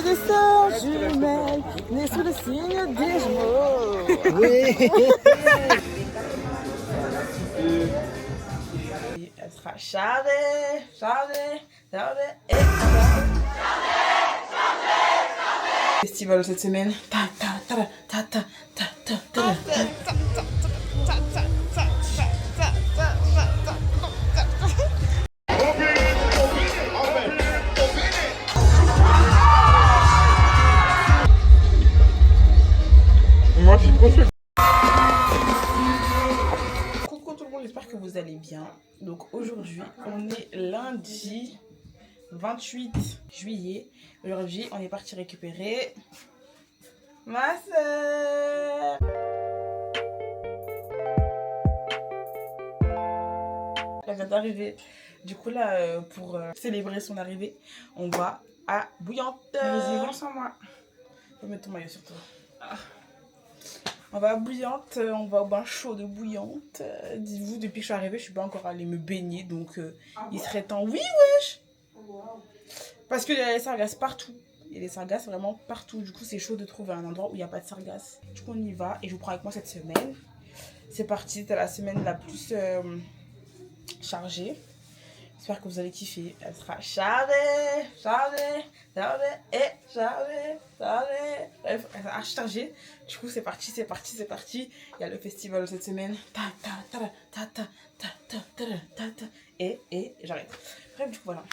des sœurs jumelles, nées sous le signe des Gémeaux. Oui. Elle sera chargée et festival cette semaine. Moi, je suis trop sûr. Coucou tout le monde, j'espère que vous allez bien. Donc aujourd'hui, on est lundi 28 juillet. Aujourd'hui, on est parti récupérer ma soeur. Elle vient d'arriver. Du coup là, pour célébrer son arrivée, on va à Bouillante. Vas-y, sans moi. Je vais mettre ton maillot sur toi. On va à Bouillante, on va au bain chaud de Bouillante. Dites-vous, depuis que je suis arrivée, je suis pas encore allée me baigner, donc il serait temps. Oui, wesh. Parce qu'il y a les sargasses partout. Il y a des sargasses vraiment partout. Du coup, c'est chaud de trouver un endroit où il n'y a pas de sargasses. Du coup, on y va et je vous prends avec moi cette semaine. C'est parti, c'était la semaine la plus chargée. J'espère que vous allez kiffer. Elle sera chargée. Elle sera chargée. Du coup, c'est parti. Il y a le festival cette semaine. Et j'arrête. Bref, du coup, voilà.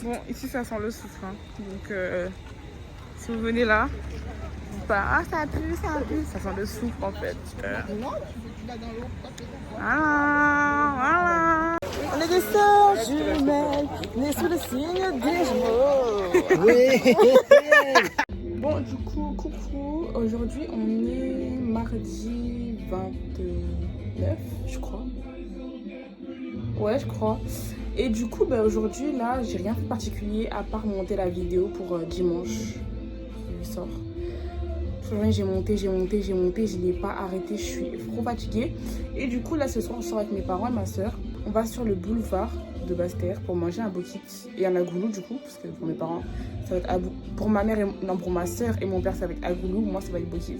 Bon, ici ça sent le soufre, hein. Donc si vous venez là, vous pas ah ça pue, ça sent le soufre en fait. Voilà. On est des sœurs jumelles, nées sous le signe des Gémeaux. Oui. Bon, du coup, coucou. Aujourd'hui, on est mardi 29, je crois. Ouais, je crois. Et du coup, bah, aujourd'hui, là, j'ai rien fait de particulier à part monter la vidéo pour dimanche. Je sors. Aujourd'hui, j'ai monté, je n'ai pas arrêté, je suis trop fatiguée. Et du coup, là, ce soir, je sors avec mes parents et ma soeur. On va sur le boulevard de Basse-Terre pour manger un bokit et un agoulou, du coup, parce que pour mes parents, ça va être pour ma mère et non, pour ma soeur et mon père, ça va être agoulou, moi, ça va être bokit.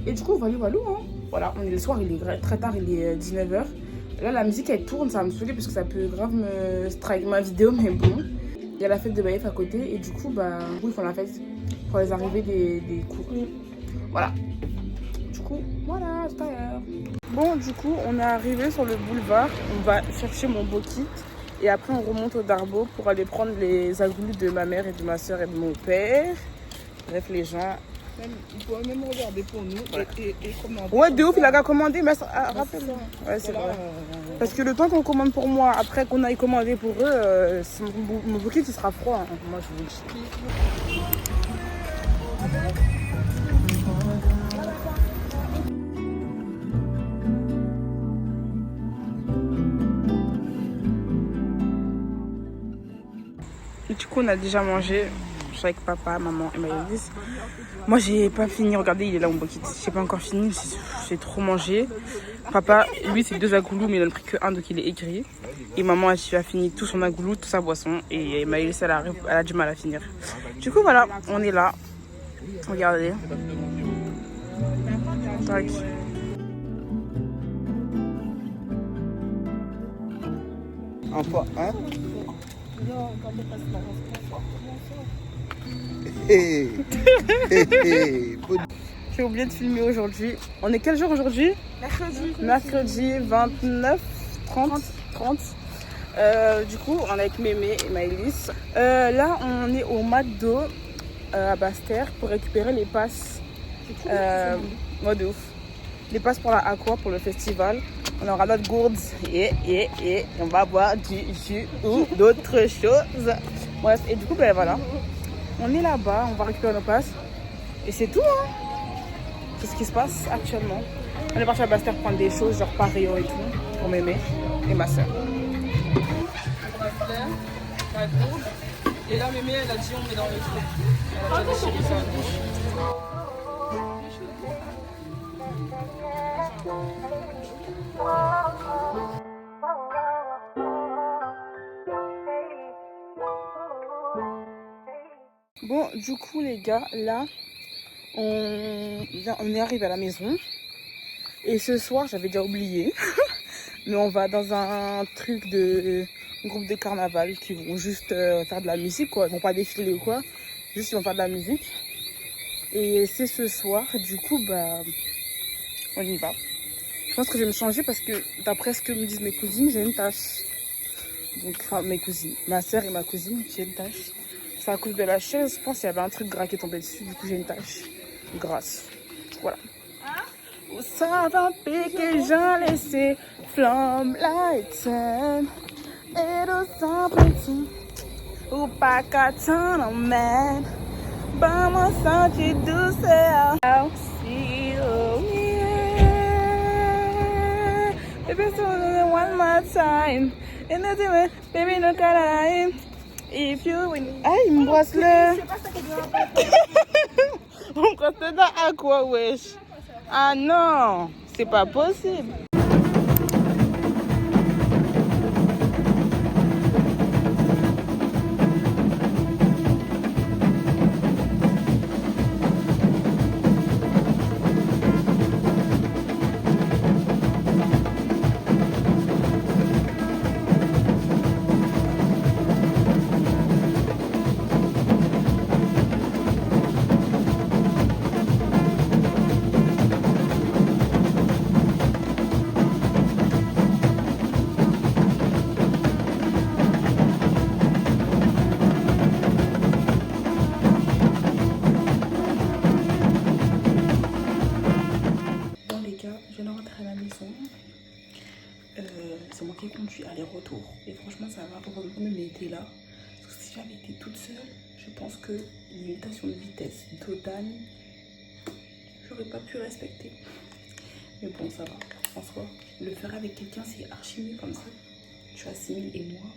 Et du coup, voilà, hein. Voilà, on est le soir, il est très tard, il est 19h. Là, la musique, elle tourne, ça va me saouler parce que ça peut grave me strike ma vidéo, mais bon. Il y a la fête de Baïf à côté et du coup, bah, ils font la fête pour les arrivées des cours. Voilà. Du coup, voilà, c'est pas grave. Bon, du coup, on est arrivé sur le boulevard. On va chercher mon bokit et après, on remonte au Darbo pour aller prendre les agoulous de ma mère et de ma soeur et de mon père. Bref, les gens... Il faut même regarder pour nous et commander. Ouais, de ouf, il a commandé, mais rappelle-moi. Ouais, c'est vrai. Parce que le temps qu'on commande pour moi, après qu'on aille commander pour eux, mon bouquet il sera froid. Hein. Moi, je vous le dis. Et du coup, on a déjà mangé. Je suis avec papa, maman et Maëlys. Moi, j'ai pas fini. Regardez, il est là mon bokit. J'ai pas encore fini. J'ai trop mangé. Papa, lui, c'est 2 agoulous, mais il en a pris que 1, donc il est aigri. Et maman, elle a fini tout son agoulou, toute sa boisson. Et Maëlys, elle a du mal à finir. Du coup, voilà, on est là. Regardez. Tac. Enfin, hein? Hey. J'ai oublié de filmer aujourd'hui. On est quel jour aujourd'hui? Mercredi 29, 30. Du coup, on est avec Mémé et Maëlys. Là, on est au McDo à Basse-Terre pour récupérer les passes. Moi, de ouf. les passes pour la Aqua, pour le festival. On aura notre gourde et on va boire du jus ou d'autres choses. Bref, et du coup, ben voilà. On est là-bas, on va récupérer nos passes. Et c'est tout, hein. C'est ce qui se passe actuellement. On est parti à Bastère prendre des choses, genre Pario et tout, pour Mémé et ma soeur. La gourde. Et là, Mémé, elle a dit on met dans le truc. Elle a déjà déchiré sa bouche. Bon, du coup, les gars, là, on est arrivé à la maison. Et ce soir, j'avais déjà oublié, mais on va dans un truc de groupe de carnaval qui vont juste faire de la musique, quoi. Ils vont pas défiler ou quoi, juste ils vont faire de la musique. Et c'est ce soir, du coup, bah, on y va. Je pense que je vais me changer parce que d'après ce que me disent mes cousines, j'ai une tache. Donc, enfin, mes cousines, ma soeur et ma cousine, j'ai une tache. C'est à cause de la chaise, je pense qu'il y avait un truc gras qui est tombé dessus, du coup j'ai une tache grasse. Voilà. Ça va piquer, j'en laissé flamme lighten. Et tout ça petit, ou pas qu'à t'en emmène. Bah, moi, sentir douceur. See you, yeah. Baby, so one more time. And the baby, no time. If you win. Ah, il me brosse le. On me brosse le dent à quoi, wesh? Ah non, c'est pas possible. C'est moi qui ai conduit aller-retour et franchement ça va, heureusement même été là parce que si j'avais été toute seule je pense que limitation de vitesse totale j'aurais pas pu respecter, mais bon ça va. En soi le faire avec quelqu'un c'est archi mieux comme ça, je suis à 6000 et moi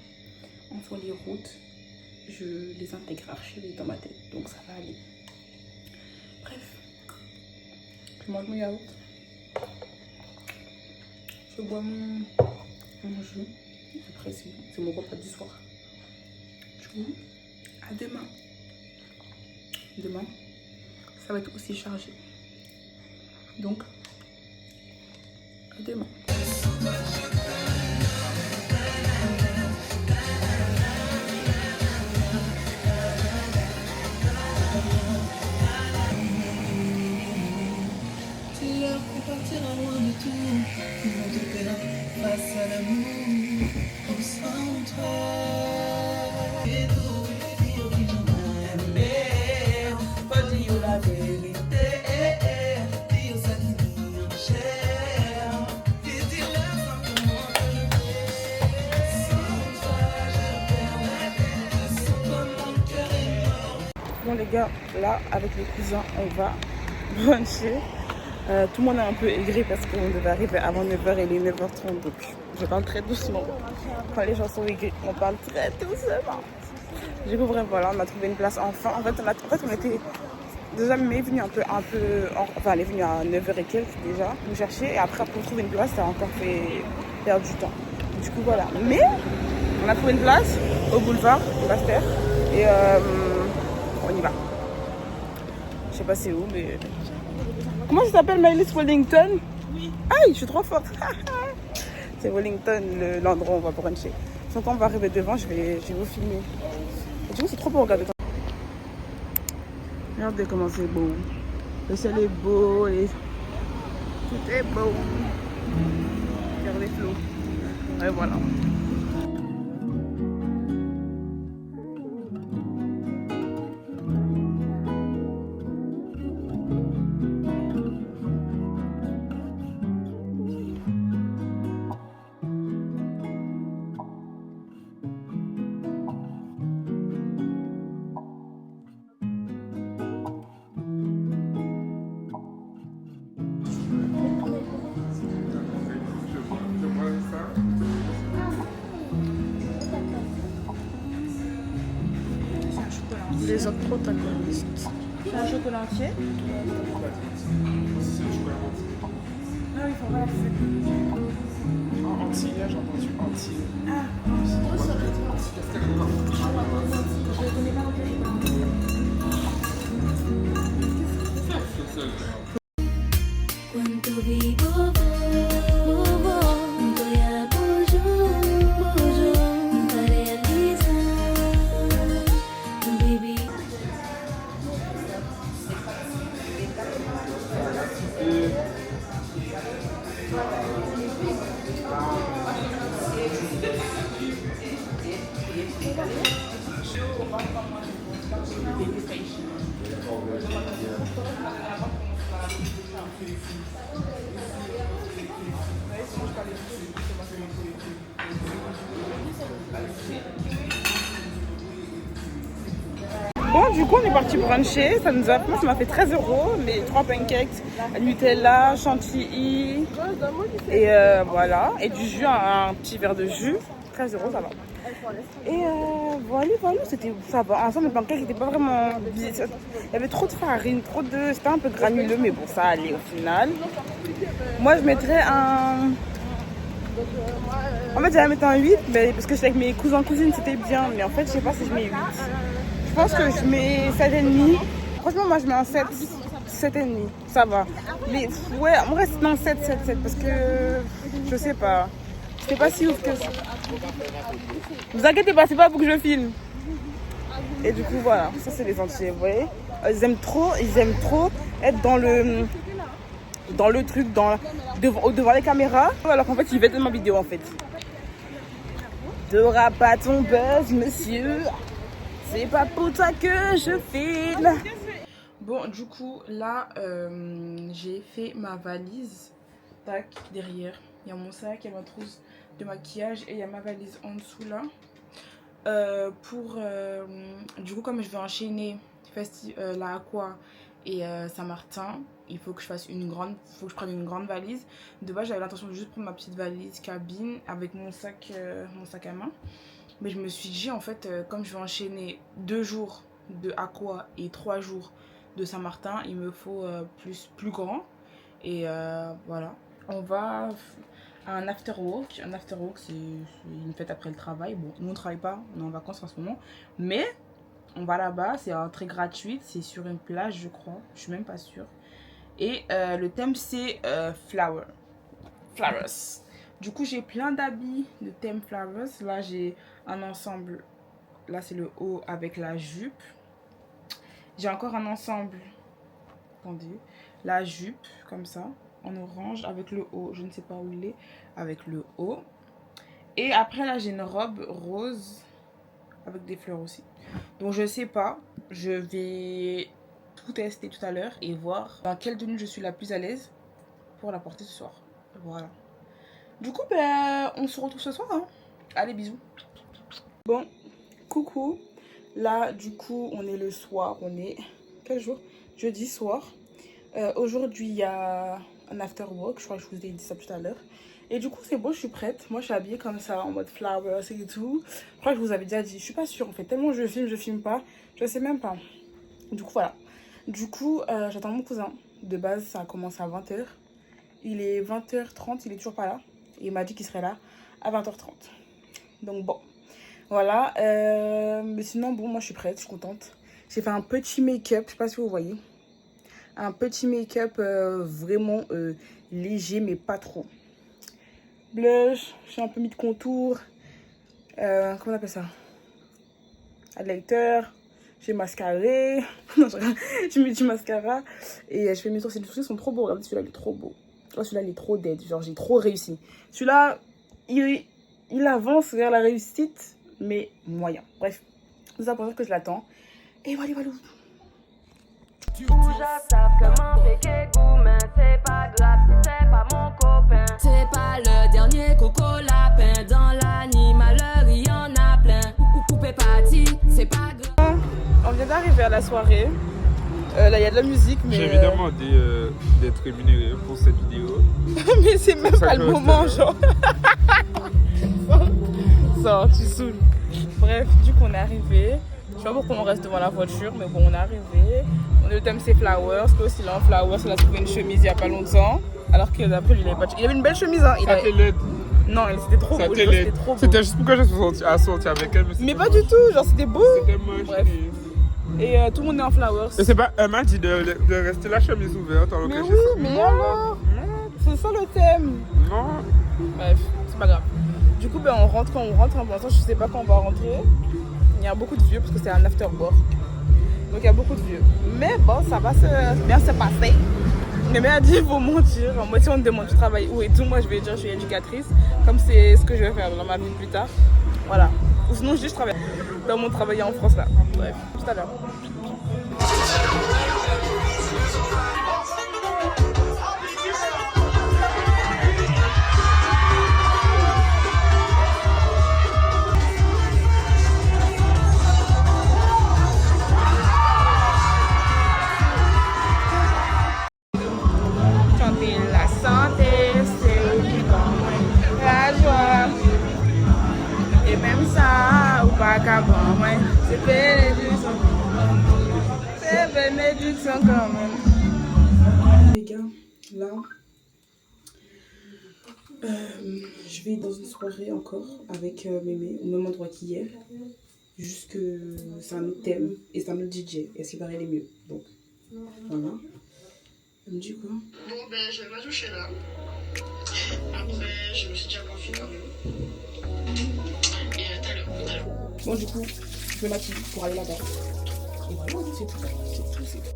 en soi les routes je les intègre archi dans ma tête donc ça va aller. Bref, je mange mon yaourt, je bois mon jus. Après, c'est mon repas du soir. Du coup, à demain. Demain, ça va être aussi chargé. Donc, à demain. Face à l'amour, au centre. Et tout, dire que j'en aime, pas dire la vérité, dire ça qui devient cher. Et dis-le simplement que je vais. Sans toi, je perds ma tête, sans toi mon cœur est mort. Bon les gars, là avec les cousins, on va bruncher. Tout le monde est un peu aigri parce qu'on devait arriver avant 9h et il est 9h30 donc je parle très doucement. Quand les gens sont aigris, on parle très doucement. Du coup bref voilà, on a trouvé une place enfin. En fait on était déjà elle est venue enfin elle est venue à 9h et quelques déjà nous chercher et après pour trouver une place ça a encore fait perdre du temps. Du coup voilà, mais on a trouvé une place au boulevard Bastère et on y va. Je sais pas c'est où mais... Comment ça s'appelle, Maëlys Wellington? Oui. Aïe, je suis trop forte. C'est Wellington, l'endroit où on va bruncher. Donc quand on va arriver devant, je vais vous filmer. Et du coup, c'est trop beau, regardez. Regardez comment c'est beau. Le ciel est beau et tout est beau. Regardez l'eau. Et voilà. Les autres protagonistes. C'est un chocolat entier. Ah oui, il faut voir la Entier, j'ai entendu entier. Je ne connais pas Quanto vivo junto ya bojo para realizar baby. Bon, du coup, on est parti bruncher. Ça m'a fait 13 €. Mais 3 pancakes, Nutella, chantilly. Et voilà. Et du jus, un petit verre de jus. 13 €, ça va. Et voilà, ça va. Ensemble, les pancakes n'étaient pas vraiment. Il y avait trop de farine, c'était un peu granuleux, mais bon, ça allait au final. Moi, je mettrais un. En fait, j'allais mettre un 8, mais parce que j'étais avec mes cousins cousines, c'était bien. Mais en fait, je sais pas si je mets 8. Je pense que je mets 7,5. Franchement, moi, je mets un 7. 7,5. Ça va. Mais ouais, en vrai, non, 7, parce que je sais pas. C'était pas si ouf que ça. Vous inquiétez pas, c'est pas pour que je filme. Et du coup, voilà, ça c'est les entiers, vous voyez. Ils aiment trop être dans le truc, devant les caméras. Alors qu'en fait, ils veulent ma vidéo en fait. T'auras pas ton buzz, monsieur. C'est pas pour toi que je filme. Bon, du coup, là, j'ai fait ma valise. Tac, derrière. Il y a mon sac, il y a ma trousse de maquillage et il y a ma valise en dessous là. Du coup, comme je vais enchaîner la Aqua et Saint-Martin, il faut que je prenne une grande valise. De base, j'avais l'intention de juste prendre ma petite valise cabine avec mon sac à main. Mais je me suis dit, en fait, comme je vais enchaîner 2 jours de Aqua et 3 jours de Saint-Martin, il me faut plus grand. Et voilà. On va à un after work. Un after work, c'est une fête après le travail. Bon, nous on travaille pas, on est en vacances en ce moment. Mais on va là-bas, c'est entrée gratuite. C'est sur une plage, je crois. Je suis même pas sûre. Et le thème, c'est flowers. Du coup, j'ai plein d'habits de thème flowers. Là, j'ai un ensemble. Là, c'est le haut avec la jupe. J'ai encore un ensemble. Attendez. La jupe, comme ça. En orange avec le haut, je ne sais pas où il est, avec le haut. Et après là j'ai une robe rose avec des fleurs aussi. Donc je sais pas, je vais tout tester tout à l'heure et voir dans quelle tenue je suis la plus à l'aise pour la porter ce soir. Voilà. Du coup on se retrouve ce soir hein. Allez, bisous. Bon, coucou. Là du coup on est le soir, on est quel jour? Jeudi soir. Aujourd'hui il y a un after work, je crois que je vous ai dit ça tout à l'heure. Et du coup c'est bon, je suis prête. Moi je suis habillée comme ça en mode flowers et tout. Je crois que je vous avais déjà dit, je suis pas sûre en fait. Tellement je filme pas, je sais même pas. Du coup voilà. Du coup j'attends mon cousin. De base ça commence à 20 h. Il est 20 h 30, il est toujours pas là. Il m'a dit qu'il serait là à 20 h 30. Donc bon, voilà. Mais sinon bon, moi je suis prête, je suis contente. J'ai fait un petit make-up, je sais pas si vous voyez. Un petit make-up vraiment léger mais pas trop. Blush, j'ai un peu mis de contour. Comment on appelle ça? Highlighter. J'ai mascaré. Non, j'ai mis du mascara. Et je fais mes sourcils. Les sourcils sont trop beaux. Regardez, celui-là il est trop beau. Oh, celui-là il est trop dead. Genre j'ai trop réussi. Celui-là il avance vers la réussite mais moyen. Bref, c'est ça pour dire que je l'attends. Et voilà, voilà. C'est pas grave, c'est pas mon copain. C'est pas le dernier coco lapin. Dans l'animaleur, il y en a plein. Coupé parti, c'est pas grave. On vient d'arriver à la soirée. Là, il y a de la musique, mais. J'ai évidemment d'être rémunéré pour cette vidéo. Mais c'est même pas le moment, genre. Ça, tu saoules. Bref, du coup, on est arrivé. Je sais pas pourquoi on reste devant la voiture, mais bon, on est arrivé. Le thème c'est Flowers, que aussi là en Flowers, il a trouvé une chemise il y a pas longtemps. Alors que d'après lui, il avait une belle chemise. Hein. Ça te l'aide. Non, c'était trop beau. C'était trop beau. C'était juste pourquoi j'ai sorti avec elle. Mais pas du tout, genre c'était beau. C'était moche. Bref. Et tout le monde est en Flowers. Et c'est pas, elle m'a dit de rester la chemise ouverte alors Mais que oui, j'ai fait. mais alors c'est ça le thème. Non. Bref, c'est pas grave. Du coup, ben, on rentre quand on rentre. Pour l'instant, je sais pas quand on va rentrer. Il y a beaucoup de vieux parce que c'est un afterwork. Donc il y a beaucoup de vieux. Mais bon, ça va bien se passer. Mais mère a dit, il faut mentir. Moi, si on me demande, tu travailles où et tout, moi je vais dire, je suis éducatrice. Comme c'est ce que je vais faire dans ma vie plus tard. Voilà. Ou sinon, je dis, je travaille dans mon travail en France là. Bref, tout à l'heure. La santé, c'est qui comme la joie. Et même ça, ou pas qu'à bon, c'est bénédiction. C'est bénédiction quand même. Les gars, là, je vais dans une soirée encore avec Mémé, au même endroit qu'hier. Juste que c'est un autre thème et c'est un autre DJ. Et ce qui paraît, il est mieux. Donc, voilà. Elle me dit quoi? Bon, ben, je vais me doucher là. Après, je me suis déjà confiée quand même. Et tout à l'heure. Bon, du coup, je vais maquiller pour aller là-bas. Et voilà, c'est tout. C'est tout.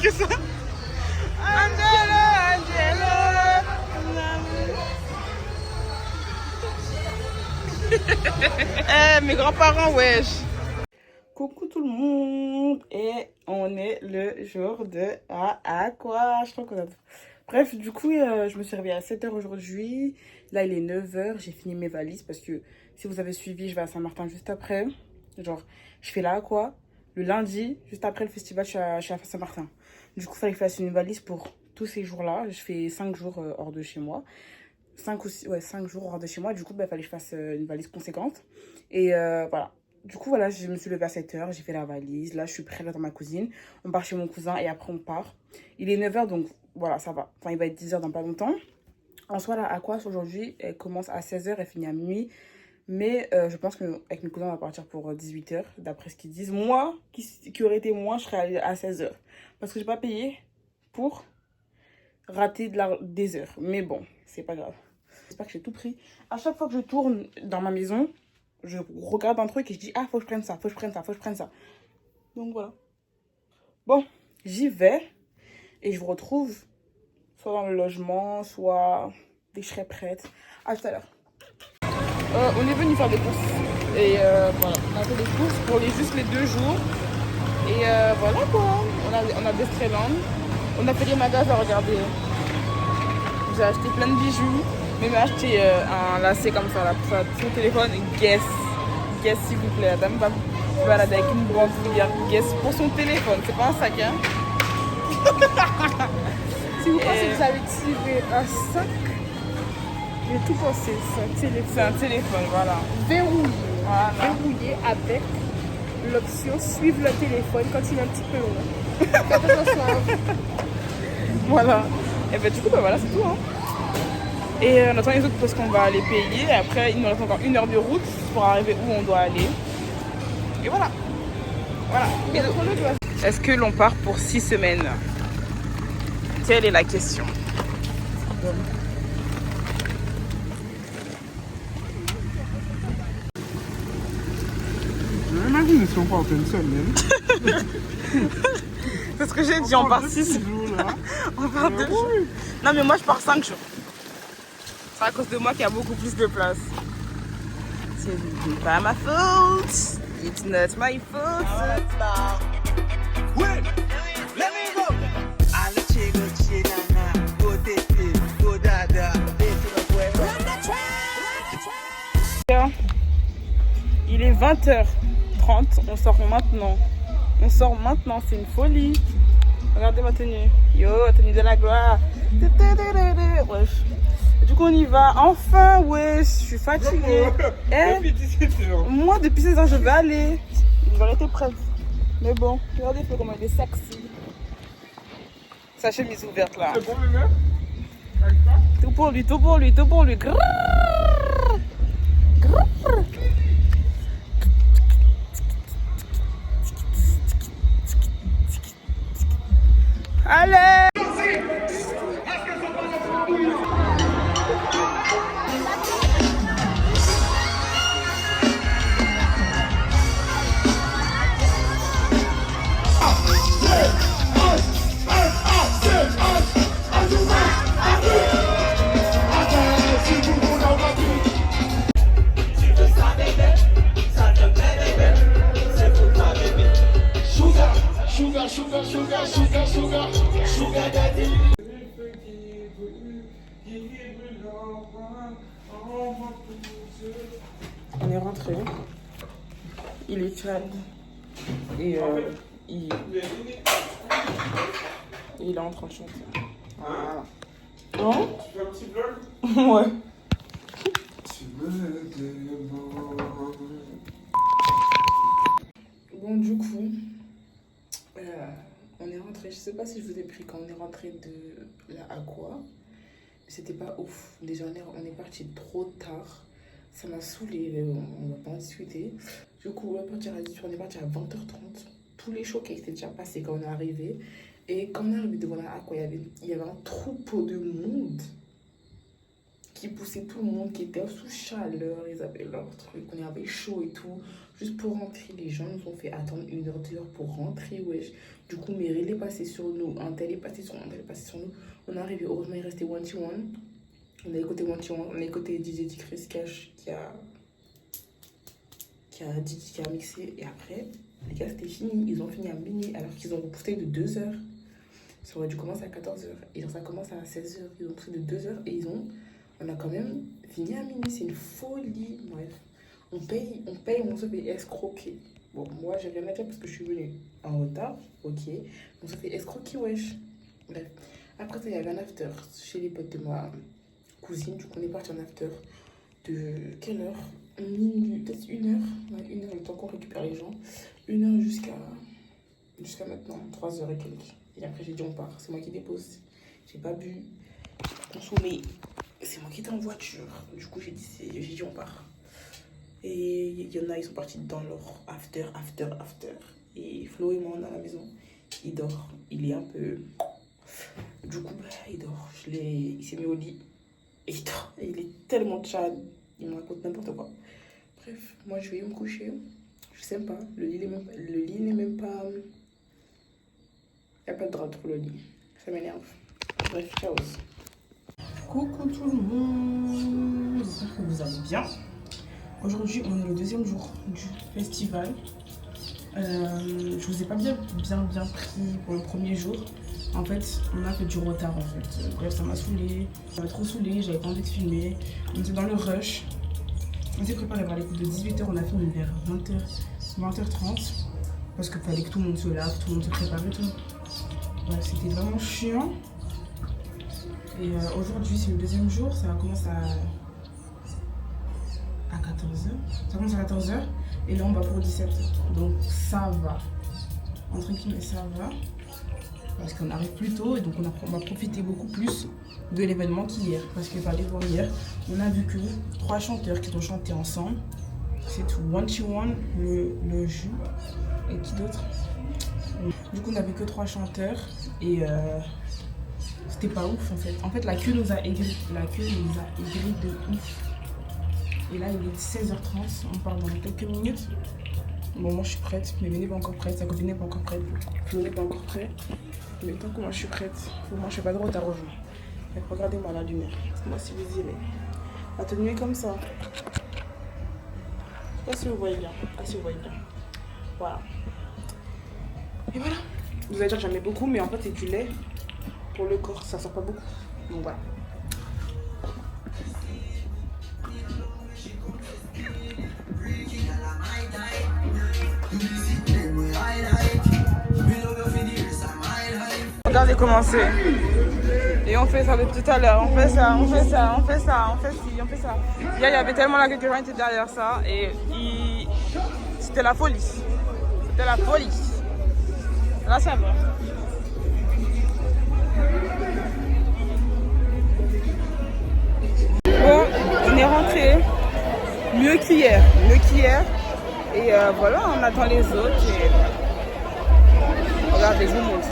Que ça. Mes grands-parents, wesh. Coucou tout le monde. Et on est le jour de Aqua. Je suis trop contente. Bref, du coup, je me suis réveillée à 7h aujourd'hui. Là, il est 9h. J'ai fini mes valises parce que si vous avez suivi, je vais à Saint-Martin juste après. Genre, je fais là Aqua. Le lundi, juste après le festival, je suis à Saint-Martin. Du coup, il fallait que je fasse une valise pour tous ces jours-là. Je fais 5 jours hors de chez moi. 5 jours hors de chez moi. Du coup, il fallait que je fasse une valise conséquente. Et voilà. Du coup, voilà, je me suis levée à 7h. J'ai fait la valise. Là, je suis prête dans ma cousine. On part chez mon cousin et après, on part. Il est 9h, donc voilà, ça va. Enfin, il va être 10h dans pas longtemps. En soi, là, Aqua, aujourd'hui, elle commence à 16h. Elle finit à minuit. Mais je pense qu'avec mes cousins, on va partir pour 18h, d'après ce qu'ils disent. Moi, qui aurait été moi, je serais allée à 16h. Parce que je n'ai pas payé pour rater des heures. Mais bon, c'est pas grave. J'espère que j'ai tout pris. À chaque fois que je tourne dans ma maison, je regarde un truc et je dis, ah, faut que je prenne ça, faut que je prenne ça, faut que je prenne ça. Donc voilà. Bon, j'y vais. Et je vous retrouve soit dans le logement, soit dès que je serai prête. À tout à l'heure. On est venu faire des courses et voilà, on a fait des courses pour juste les 2 jours et voilà quoi, on a Destreland, on a fait les magasins, regardez, j'ai acheté plein de bijoux, mais j'ai acheté un lacet comme ça là, pour son téléphone, guess s'il vous plaît, la dame va vous balader avec une bandoulière, guess pour son téléphone, c'est pas un sac hein. Si vous pensez que vous avez tiré un sac, j'ai tout pensé, c'est un téléphone, voilà. Verrouillé. Voilà. Verrouillé avec l'option suivre le téléphone quand il est un petit peu loin. Faites attention à vous. Voilà. Et ben du coup, ben, voilà, c'est tout. Hein. Et on attend les autres parce qu'on va aller payer. Et après, il nous reste encore 1 heure de route pour arriver où on doit aller. Et voilà. Voilà. Bisous. Est-ce que l'on part pour 6 semaines? Telle est la question. Imagine si on part une semaine. C'est ce que j'ai dit, on part 6 jours là. On part 2 jours. Non mais moi je pars 5 jours. C'est à cause de moi qu'il y a beaucoup plus de place. C'est pas ma faute. It's not my fault. Il est 20h30, on sort maintenant. On sort maintenant, c'est une folie. Regardez ma tenue. Yo, tenue de la gloire. Wesh. Du coup, on y va. Enfin, wesh, je suis fatiguée. Depuis 17h. Moi, depuis 16 ans, je vais aller. J'aurais été prête. Mais bon, regardez comment il est sexy. Sa chemise ouverte là. C'est bon, bébé? Tout pour lui, tout pour lui, tout pour lui. Grrr. Grrr. Allez! On est rentré. Il est calme. Et il est en train de chanter. Voilà. Non? Tu fais un petit vlog? Ouais. Bon, du coup, on est rentré. Je sais pas si je vous ai pris quand on est rentré de la Aqua. C'était pas ouf. Déjà, on est parti trop tard. Ça m'a saoulé, mais bon, on va pas en discuter. Du coup, on est parti à 20h30. Tous les chocs étaient déjà passés quand on est arrivé. Et quand on est arrivé devant la Aqua, il y avait un troupeau de monde qui poussait tout le monde, qui était sous chaleur. Ils avaient leur truc, on avait chaud et tout. Juste pour rentrer, les gens nous ont fait attendre 1 heure, 2 heures pour rentrer, wesh. Du coup, Meryl est passé sur nous, un tel est passé sur nous, un tel est passé sur nous. On est arrivé, heureusement, il restait One to One. On a écouté One to One, on a écouté DJ Chris Cash qui a mixé. Et après, les gars, c'était fini. Ils ont fini à minuit alors qu'ils ont repoussé de 2 heures. Ça aurait dû commencer à 14 heures. Et genre, ça commence à 16 heures. Ils ont poussé de 2 heures et on a quand même fini à minuit. C'est une folie. Bref, on paye, on se fait escroquer. Bon, moi, j'ai rien à dire parce que je suis venue en retard. Ok. On se fait escroquer, wesh. Bref. Après ça, il y avait un after chez les potes de ma cousine. Du coup, on est parti en after de quelle heure? Minuit, peut-être 1 heure. Ouais, 1 heure, le temps qu'on récupère les gens. 1 heure jusqu'à maintenant, 3 heures et quelques. Et après, j'ai dit on part. C'est moi qui dépose. J'ai pas bu, consommé. C'est moi qui étais en voiture. Du coup, j'ai dit on part. Et il y en a, ils sont partis dans leur after. Et Flo et moi, on est à la maison. Il dort. Il est un peu... Du coup, il dort. Il s'est mis au lit. Et il dort. Et il est tellement tchad. Il me raconte n'importe quoi. Bref, moi, je vais me coucher. Je sais pas. Le lit n'est même pas... Il n'y a pas de drap pour le lit. Ça m'énerve. Bref, ciao. Coucou tout le monde. J'espère que vous allez bien. Aujourd'hui, on est le 2e jour du festival. Je vous ai pas bien pris pour le 1er jour. En fait, on a fait du retard en fait. Bref, ça m'a saoulé. Ça m'a trop saoulé, j'avais pas envie de filmer. On était dans le rush. On s'est préparé vers les coups de 18h, on a fini vers 20h30. Parce qu'il fallait que tout le monde se lave, tout le monde se prépare et tout. Bref, c'était vraiment chiant. Et aujourd'hui, c'est le 2e jour, ça commence à 14h. Ça commence à 14h et là on va pour 17h. Donc ça va. Entre guillemets, ça va. Parce qu'on arrive plus tôt et donc on va profiter beaucoup plus de l'événement qu'hier. Parce que par les voir hier, on a vu que 3 chanteurs qui ont chanté ensemble. C'est tout. One to One, le jus. Et qui d'autre? Du coup, on n'avait que 3 chanteurs et c'était pas ouf en fait. En fait, la queue nous a aigri. La queue nous a aigri de ouf. Et là, il est 16h30. On part dans quelques minutes. Bon, moi je suis prête. Mais Béné n'est pas encore prête. Sa copine n'est pas encore prête. Flo n'est pas encore prêt. Mais tant que moi je suis prête, moi je fais pas de retard au jour. Regardez-moi la lumière. Moi si vous irez. La tenue est comme ça. Je sais pas si vous voyez bien. Ah, si vous voyez bien. Voilà. Et voilà. Vous allez dire que j'en mets beaucoup, mais en fait c'est du lait pour le corps. Ça sort pas beaucoup. Donc voilà. Regardez comment c'est. Et on fait ça depuis tout à l'heure. On fait ça, on fait ça, on fait ça, on fait ci, on fait ça. Hier, il y avait tellement la queue que gens étaient derrière ça. Et c'était la folie. C'était la folie. Là, ça va. Bon, on est rentré. Mieux qu'hier. Mieux qu'hier. Et voilà, on attend les autres. Et regardez, je vous montre.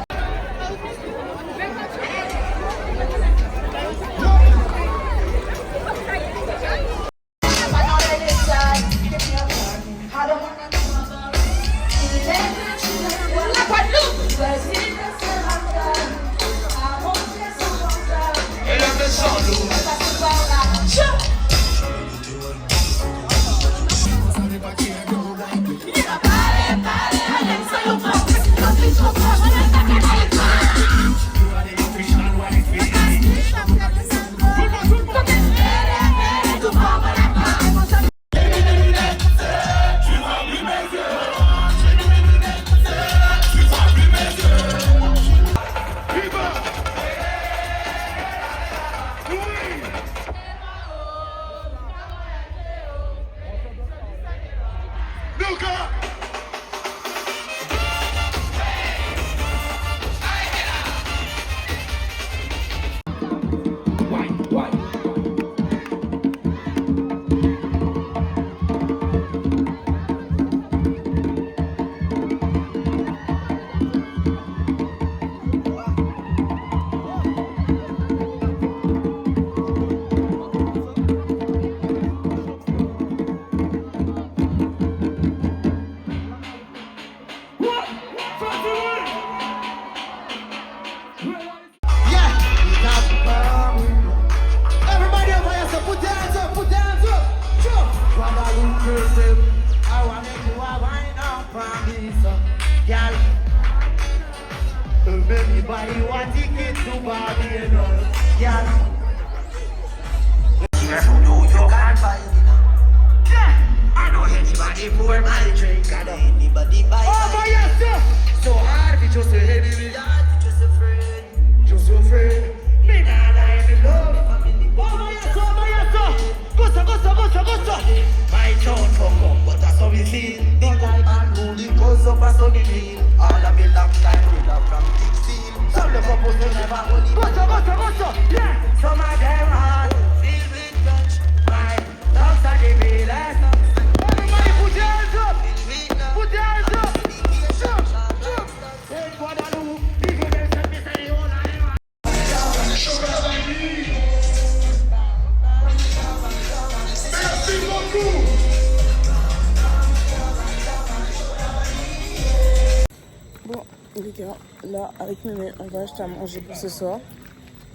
Bon, les gars, là, avec Mémé, on va acheter à manger pour ce soir.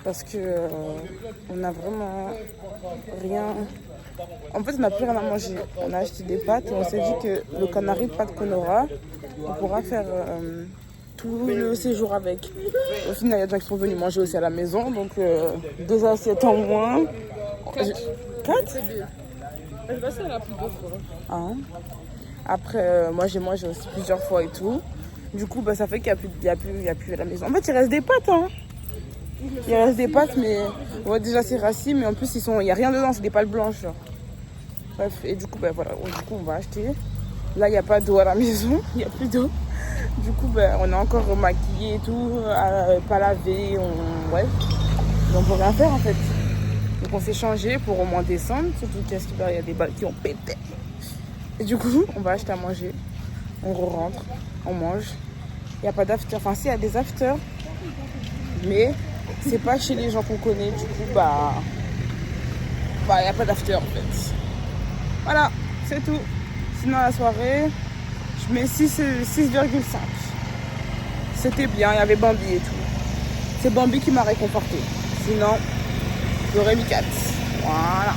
Parce que on a vraiment rien. En fait, on n'a plus rien à manger. On a acheté des pâtes et on s'est dit que le canari pâte qu'on aura, on pourra faire tout le séjour avec. Au final, il y a des gens qui sont venus manger aussi à la maison. Donc, 2 assiettes en moins. 4 Je vais passer à la plus 2 fois. Ah. Après, moi j'ai mangé aussi plusieurs fois et tout. Du coup, ça fait qu'il n'y a plus à la maison. En fait, il reste des pâtes. Hein. Il reste des pâtes, mais ouais, déjà c'est rassis, mais en plus il n'y a rien dedans, c'est des pâtes blanches. Bref, et du coup, voilà, du coup on va acheter. Là, il n'y a pas d'eau à la maison, il n'y a plus d'eau. Du coup, on est encore maquillé et tout, pas lavé, bref. On peut rien faire en fait. Donc on s'est changé pour au moins descendre, surtout qu'il y a des balles qui ont pété. Et du coup, on va acheter à manger. On rentre, on mange. Il n'y a pas d'after. Enfin, si, il y a des afters. Mais c'est pas chez les gens qu'on connaît. Du coup, il n'y a pas d'after en fait. Voilà, c'est tout. Sinon, la soirée, je mets 6,5. C'était bien, il y avait Bambi et tout. C'est Bambi qui m'a réconforté. Sinon, j'aurais mis 4. Voilà.